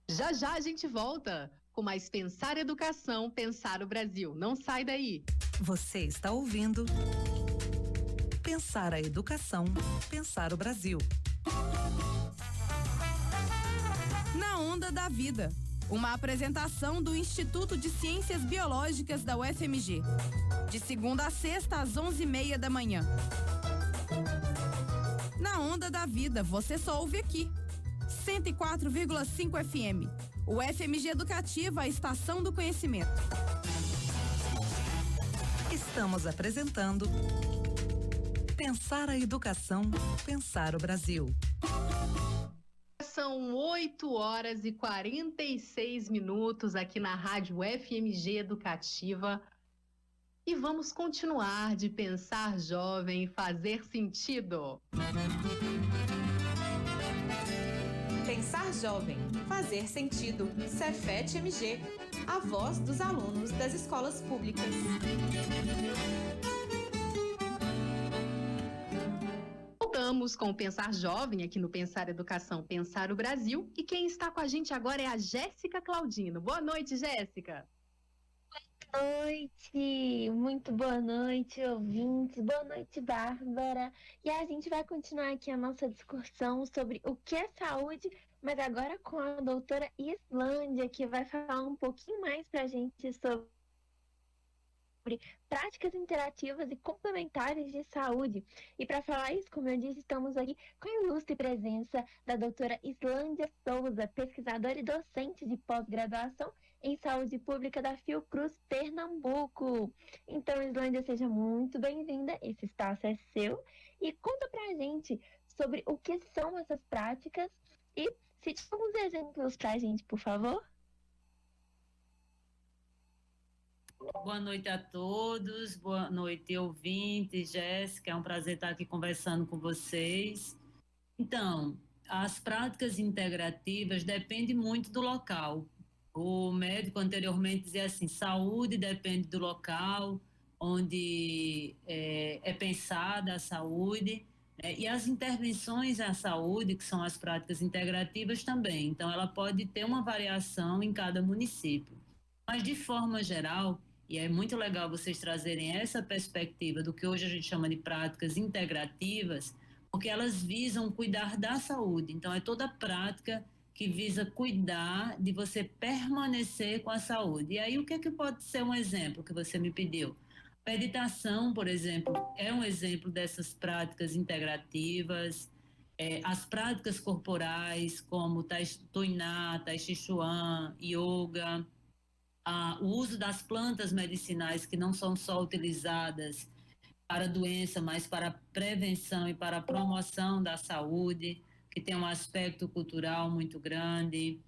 Já já a gente volta com mais Pensar Educação, Pensar o Brasil. Não sai daí. Você está ouvindo Pensar a Educação, Pensar o Brasil. Na Onda da Vida, uma apresentação do Instituto de Ciências Biológicas da UFMG. De segunda a sexta às 11h30 da manhã. Na Onda da Vida, você só ouve aqui. 104,5 FM. O FMG Educativa, a estação do conhecimento. Estamos apresentando Pensar a Educação, Pensar o Brasil. São 8h46 aqui na Rádio FMG Educativa. E vamos continuar de pensar jovem e fazer sentido. Pensar jovem, fazer sentido. Cefet MG, a voz dos alunos das escolas públicas. Voltamos com o Pensar Jovem aqui no Pensar Educação, Pensar o Brasil. E quem está com a gente agora é a Jéssica Claudino. Boa noite, Jéssica. Boa noite, muito boa noite, ouvintes. Boa noite, Bárbara. E a gente vai continuar aqui a nossa discussão sobre o que é saúde, mas agora com a doutora Islândia, que vai falar um pouquinho mais para a gente sobre práticas interativas e complementares de saúde. E para falar isso, como eu disse, estamos aqui com a ilustre presença da doutora Islândia Souza, pesquisadora e docente de pós-graduação em saúde pública da Fiocruz, Pernambuco. Então, Islândia, seja muito bem-vinda, esse espaço é seu. E conta pra gente sobre o que são essas práticas e cite alguns exemplos pra gente, por favor. Boa noite a todos, boa noite, ouvintes, Jéssica, é um prazer estar aqui conversando com vocês. Então, as práticas integrativas dependem muito do local. O médico anteriormente dizia assim, saúde depende do local onde é pensada a saúde, né? E as intervenções à saúde, que são as práticas integrativas também. Então, ela pode ter uma variação em cada município. Mas, de forma geral, e é muito legal vocês trazerem essa perspectiva do que hoje a gente chama de práticas integrativas, porque elas visam cuidar da saúde. Então, é toda prática que visa cuidar de você permanecer com a saúde. E aí, o que é que pode ser um exemplo que você me pediu? Meditação, por exemplo, é um exemplo dessas práticas integrativas. As práticas corporais, como Tuiná, Tai Chi Chuan, Yoga, o uso das plantas medicinais que não são só utilizadas para doença, mas para prevenção e para promoção da saúde, que tem um aspecto cultural muito grande,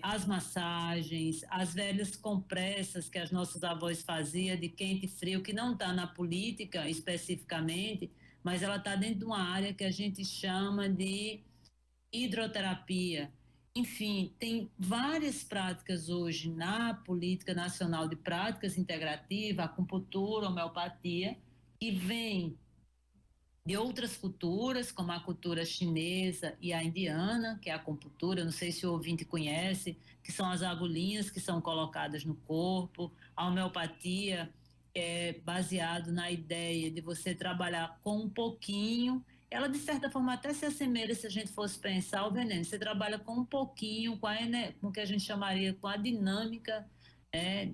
as massagens, as velhas compressas que as nossas avós faziam de quente e frio, que não está na política especificamente, mas ela está dentro de uma área que a gente chama de hidroterapia. Enfim, tem várias práticas hoje na Política Nacional de Práticas Integrativas, acupuntura, homeopatia, que vem de outras culturas, como a cultura chinesa e a indiana, que é a acupuntura, não sei se o ouvinte conhece, que são as agulhinhas que são colocadas no corpo. A homeopatia é baseado na ideia de você trabalhar com um pouquinho. Ela, de certa forma, até se assemelha, se a gente fosse pensar, o veneno. Você trabalha com um pouquinho, com o que a gente chamaria, com a dinâmica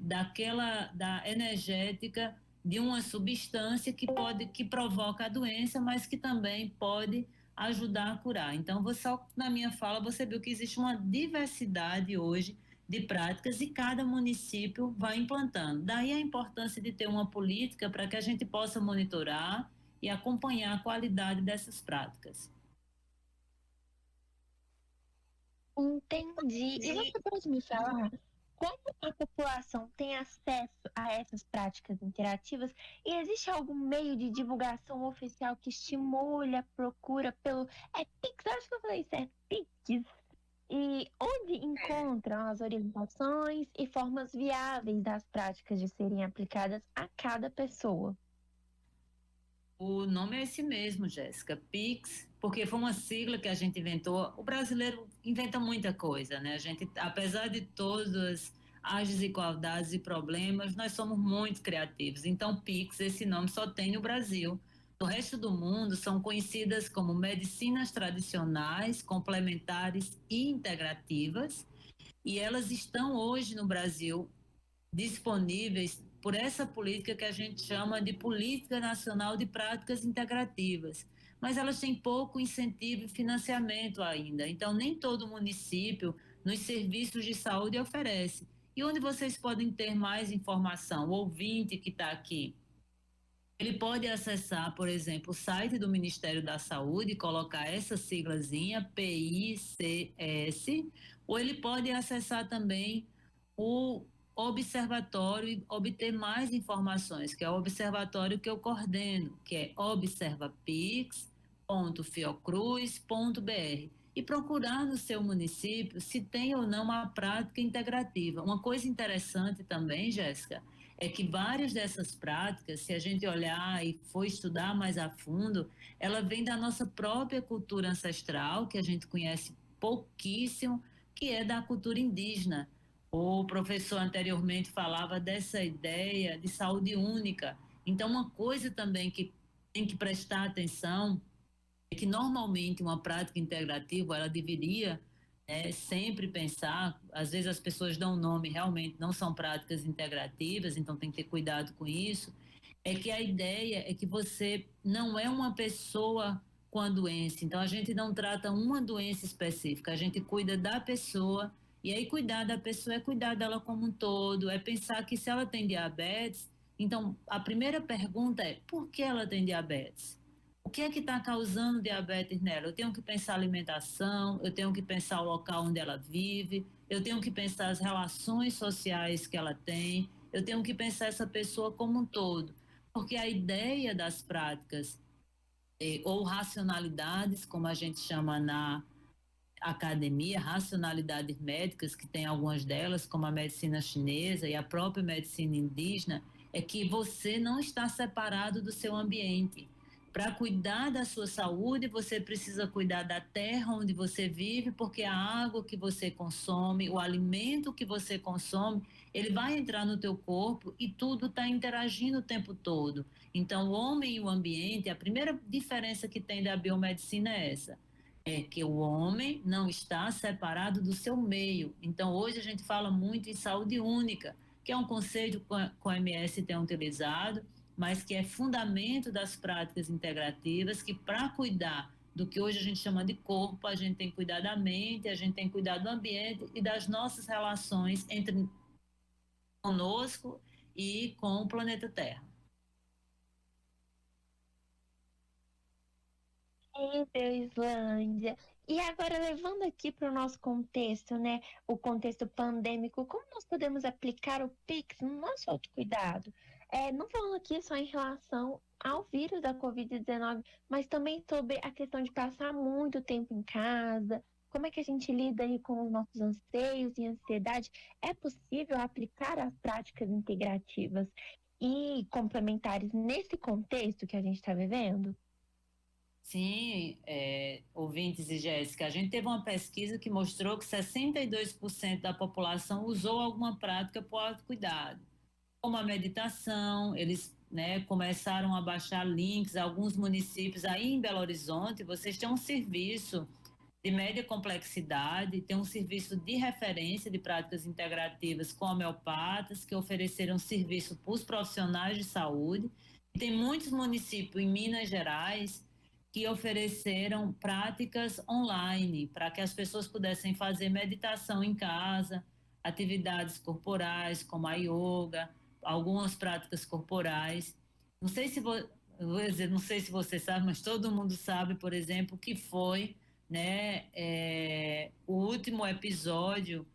da energética de uma substância que provoca a doença, mas que também pode ajudar a curar. Então, só na minha fala, você viu que existe uma diversidade hoje de práticas e cada município vai implantando. Daí a importância de ter uma política para que a gente possa monitorar e acompanhar a qualidade dessas práticas. Entendi. E você pode me falar como a população tem acesso a essas práticas interativas e existe algum meio de divulgação oficial que estimule a procura pelo... Pix, acho que eu falei certo, Pix. E onde encontram as orientações e formas viáveis das práticas de serem aplicadas a cada pessoa? O nome é esse mesmo, Jéssica, Pix, porque foi uma sigla que a gente inventou. O brasileiro inventa muita coisa, né? A gente, apesar de todas as desigualdades e problemas, nós somos muito criativos. Então, Pix, esse nome só tem no Brasil. No resto do mundo, são conhecidas como medicinas tradicionais, complementares e integrativas, e elas estão hoje no Brasil disponíveis por essa política que a gente chama de Política Nacional de Práticas Integrativas. Mas elas têm pouco incentivo e financiamento ainda. Então, nem todo município, nos serviços de saúde, oferece. E onde vocês podem ter mais informação? O ouvinte que está aqui, ele pode acessar, por exemplo, o site do Ministério da Saúde, colocar essa siglazinha, PICS, ou ele pode acessar também o observatório e obter mais informações, que é o observatório que eu coordeno, que é observapix.fiocruz.br, e procurar no seu município se tem ou não uma prática integrativa. Uma coisa interessante também, Jéssica, é que várias dessas práticas, se a gente olhar e for estudar mais a fundo, ela vem da nossa própria cultura ancestral, que a gente conhece pouquíssimo, que é da cultura indígena. O professor anteriormente falava dessa ideia de saúde única. Então, uma coisa também que tem que prestar atenção é que normalmente uma prática integrativa, ela deveria sempre pensar, às vezes as pessoas dão nome, realmente não são práticas integrativas, então tem que ter cuidado com isso, é que a ideia é que você não é uma pessoa com a doença, então a gente não trata uma doença específica, a gente cuida da pessoa, e aí cuidar da pessoa é cuidar dela como um todo, é pensar que se ela tem diabetes, então a primeira pergunta é, por que ela tem diabetes? O que é que está causando diabetes nela? Eu tenho que pensar a alimentação, eu tenho que pensar o local onde ela vive, eu tenho que pensar as relações sociais que ela tem, eu tenho que pensar essa pessoa como um todo. Porque a ideia das práticas, ou racionalidades, como a gente chama na academia, racionalidades médicas, que tem algumas delas, como a medicina chinesa e a própria medicina indígena, é que você não está separado do seu ambiente. Para cuidar da sua saúde, você precisa cuidar da terra onde você vive, porque a água que você consome, o alimento que você consome, ele vai entrar no teu corpo e tudo está interagindo o tempo todo. Então, o homem e o ambiente, a primeira diferença que tem da biomedicina é essa, é que o homem não está separado do seu meio. Então, hoje a gente fala muito em saúde única, que é um conceito que a OMS tem utilizado, mas que é fundamento das práticas integrativas, que para cuidar do que hoje a gente chama de corpo, a gente tem que cuidar da mente, a gente tem que cuidar do ambiente e das nossas relações entre conosco e com o planeta Terra. Islândia. E agora, levando aqui para o nosso contexto, né, o contexto pandêmico, como nós podemos aplicar o PIX no nosso autocuidado? Não falando aqui só em relação ao vírus da Covid-19, mas também sobre a questão de passar muito tempo em casa, como é que a gente lida aí com os nossos anseios e ansiedade. É possível aplicar as práticas integrativas e complementares nesse contexto que a gente está vivendo? Sim, ouvintes e Jéssica, a gente teve uma pesquisa que mostrou que 62% da população usou alguma prática para o autocuidado, como a meditação. Eles começaram a baixar links a alguns municípios. Aí em Belo Horizonte, vocês têm um serviço de média complexidade, tem um serviço de referência de práticas integrativas com homeopatas, que ofereceram serviço para os profissionais de saúde. E tem muitos municípios em Minas Gerais que ofereceram práticas online para que as pessoas pudessem fazer meditação em casa, atividades corporais como a yoga, algumas práticas corporais. Não sei se não sei se você sabe, mas todo mundo sabe, por exemplo, que foi o último episódio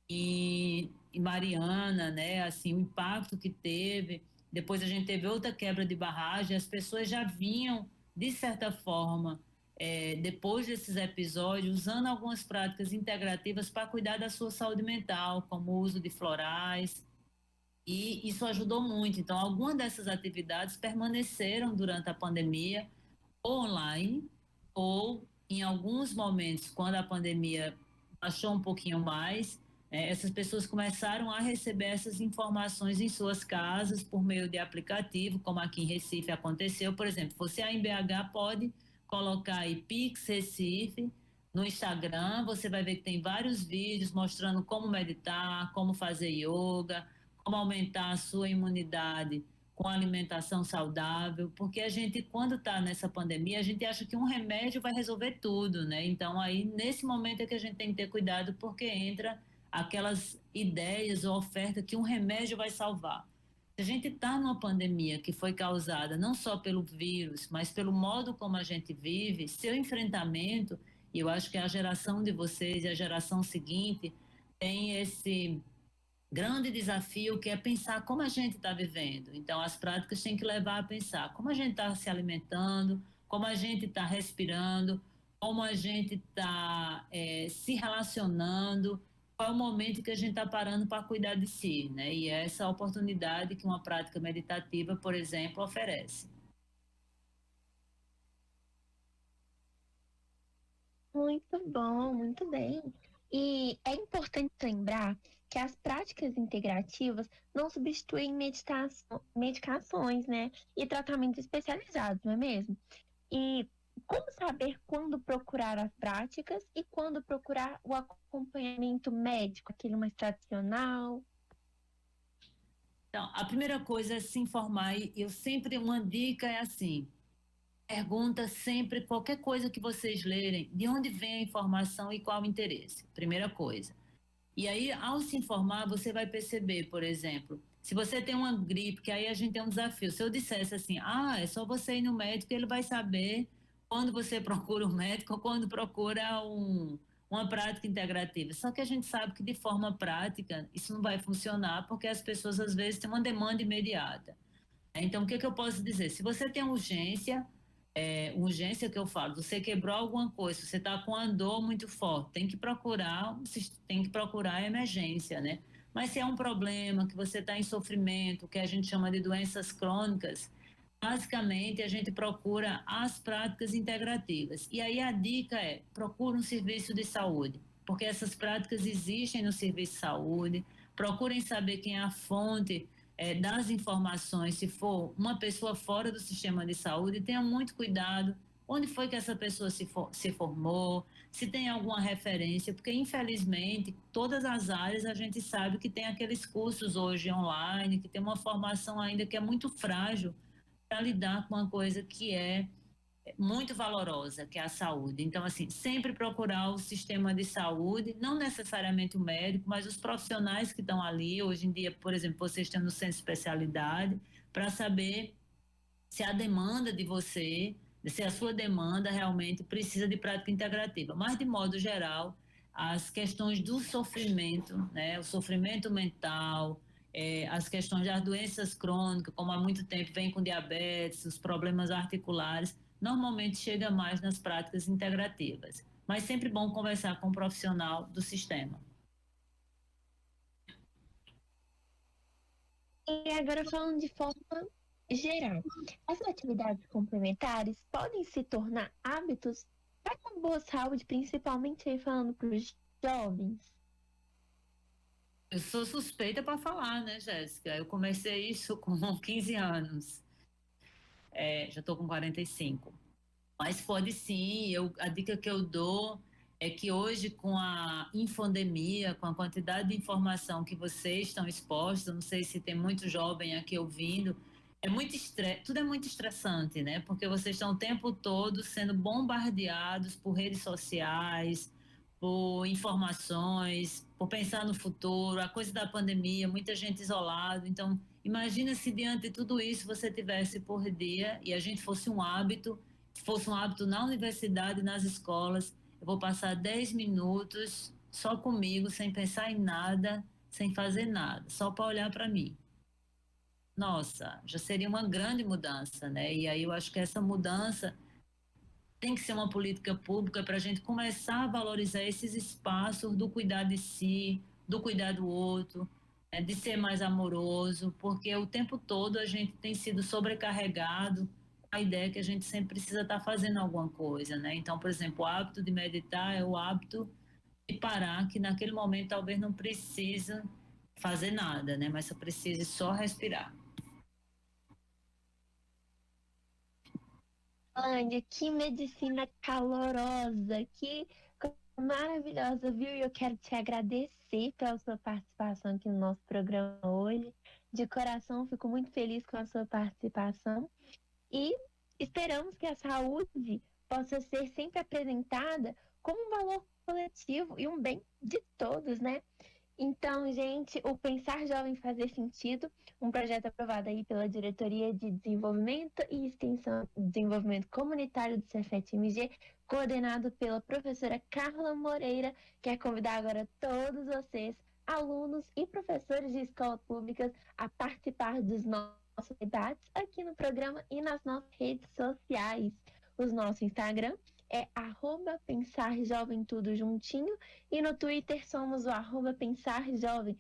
em Mariana, assim, o impacto que teve. Depois a gente teve outra quebra de barragem, as pessoas já vinham de certa forma, depois desses episódios, usando algumas práticas integrativas para cuidar da sua saúde mental, como o uso de florais, e isso ajudou muito. Então, algumas dessas atividades permaneceram durante a pandemia, ou online, ou em alguns momentos, quando a pandemia baixou um pouquinho mais, essas pessoas começaram a receber essas informações em suas casas por meio de aplicativo, como aqui em Recife aconteceu. Por exemplo, você aí em BH pode colocar aí Pix Recife no Instagram, você vai ver que tem vários vídeos mostrando como meditar, como fazer yoga, como aumentar a sua imunidade com alimentação saudável, porque a gente, quando está nessa pandemia, a gente acha que um remédio vai resolver tudo, né? Então, aí, nesse momento é que a gente tem que ter cuidado, porque entra aquelas ideias ou oferta que um remédio vai salvar. Se a gente está numa pandemia que foi causada não só pelo vírus, mas pelo modo como a gente vive, seu enfrentamento, e eu acho que a geração de vocês e a geração seguinte tem grande desafio, que é pensar como a gente está vivendo. Então, as práticas têm que levar a pensar como a gente está se alimentando, como a gente está respirando, como a gente está se relacionando, qual é o momento que a gente está parando para cuidar de si, né? E é essa oportunidade que uma prática meditativa, por exemplo, oferece. Muito bom, muito bem. E é importante lembrar que as práticas integrativas não substituem medicações, né? E tratamentos especializados, não é mesmo? E como saber quando procurar as práticas e quando procurar o acompanhamento médico, aquele mais tradicional? Então, a primeira coisa é se informar, e uma dica é assim: pergunta sempre qualquer coisa que vocês lerem, de onde vem a informação e qual o interesse. Primeira coisa. E aí, ao se informar, você vai perceber, por exemplo, se você tem uma gripe, que aí a gente tem um desafio. Se eu dissesse assim, é só você ir no médico, ele vai saber quando você procura um médico ou quando procura uma prática integrativa. Só que a gente sabe que de forma prática isso não vai funcionar, porque as pessoas às vezes têm uma demanda imediata. Então, o que eu posso dizer? Se você tem urgência que eu falo, você quebrou alguma coisa, você está com uma dor muito forte, tem que procurar a emergência, né? Mas se é um problema, que você está em sofrimento, que a gente chama de doenças crônicas, basicamente a gente procura as práticas integrativas. E aí a dica é, procure um serviço de saúde, porque essas práticas existem no serviço de saúde, procurem saber quem é a fonte das informações. Se for uma pessoa fora do sistema de saúde, tenha muito cuidado onde foi que essa pessoa se formou, se tem alguma referência, porque infelizmente todas as áreas a gente sabe que tem aqueles cursos hoje online, que tem uma formação ainda que é muito frágil para lidar com uma coisa que é muito valorosa, que é a saúde. Então, assim, sempre procurar o sistema de saúde, não necessariamente o médico, mas os profissionais que estão ali. Hoje em dia, por exemplo, vocês estão no centro de especialidade, para saber se a demanda de você, se a sua demanda realmente precisa de prática integrativa. Mas, de modo geral, as questões do sofrimento, né, o sofrimento mental, as questões das doenças crônicas, como há muito tempo vem com diabetes, os problemas articulares, normalmente chega mais nas práticas integrativas. Mas sempre bom conversar com um profissional do sistema. E agora falando de forma geral, essas atividades complementares podem se tornar hábitos para uma boa saúde, principalmente aí falando para os jovens? Eu sou suspeita para falar, né, Jéssica? Eu comecei isso com 15 anos. Já estou com 45. Mas pode sim. A dica que eu dou é que hoje, com a infodemia, com a quantidade de informação que vocês estão expostos, não sei se tem muito jovem aqui ouvindo, tudo é muito estressante, né? Porque vocês estão o tempo todo sendo bombardeados por redes sociais, por informações, por pensar no futuro, a coisa da pandemia, muita gente isolada. Então, imagina se diante de tudo isso você tivesse por dia, e a gente fosse um hábito na universidade, nas escolas, eu vou passar 10 minutos só comigo, sem pensar em nada, sem fazer nada, só para olhar para mim. Nossa, já seria uma grande mudança, né? E aí eu acho que essa mudança tem que ser uma política pública para a gente começar a valorizar esses espaços do cuidar de si, do cuidar do outro, de ser mais amoroso, porque o tempo todo a gente tem sido sobrecarregado com a ideia que a gente sempre precisa estar fazendo alguma coisa, né? Então, por exemplo, o hábito de meditar é o hábito de parar, que naquele momento talvez não precisa fazer nada, né? Mas só precise só respirar. Olha, que medicina calorosa, que maravilhosa, viu? E eu quero te agradecer pela sua participação aqui no nosso programa hoje. De coração, fico muito feliz com a sua participação. E esperamos que a saúde possa ser sempre apresentada como um valor coletivo e um bem de todos, né? Então, gente, o Pensar Jovem Fazer Sentido, um projeto aprovado aí pela Diretoria de Desenvolvimento e Extensão de Desenvolvimento Comunitário do Cefet-MG, coordenado pela professora Carla Moreira. Quer convidar agora todos vocês alunos e professores de escolas públicas a participar dos nossos debates aqui no programa e nas nossas redes sociais. O nosso Instagram é @pensarjovem tudo juntinho e no Twitter somos o @pensarjovem.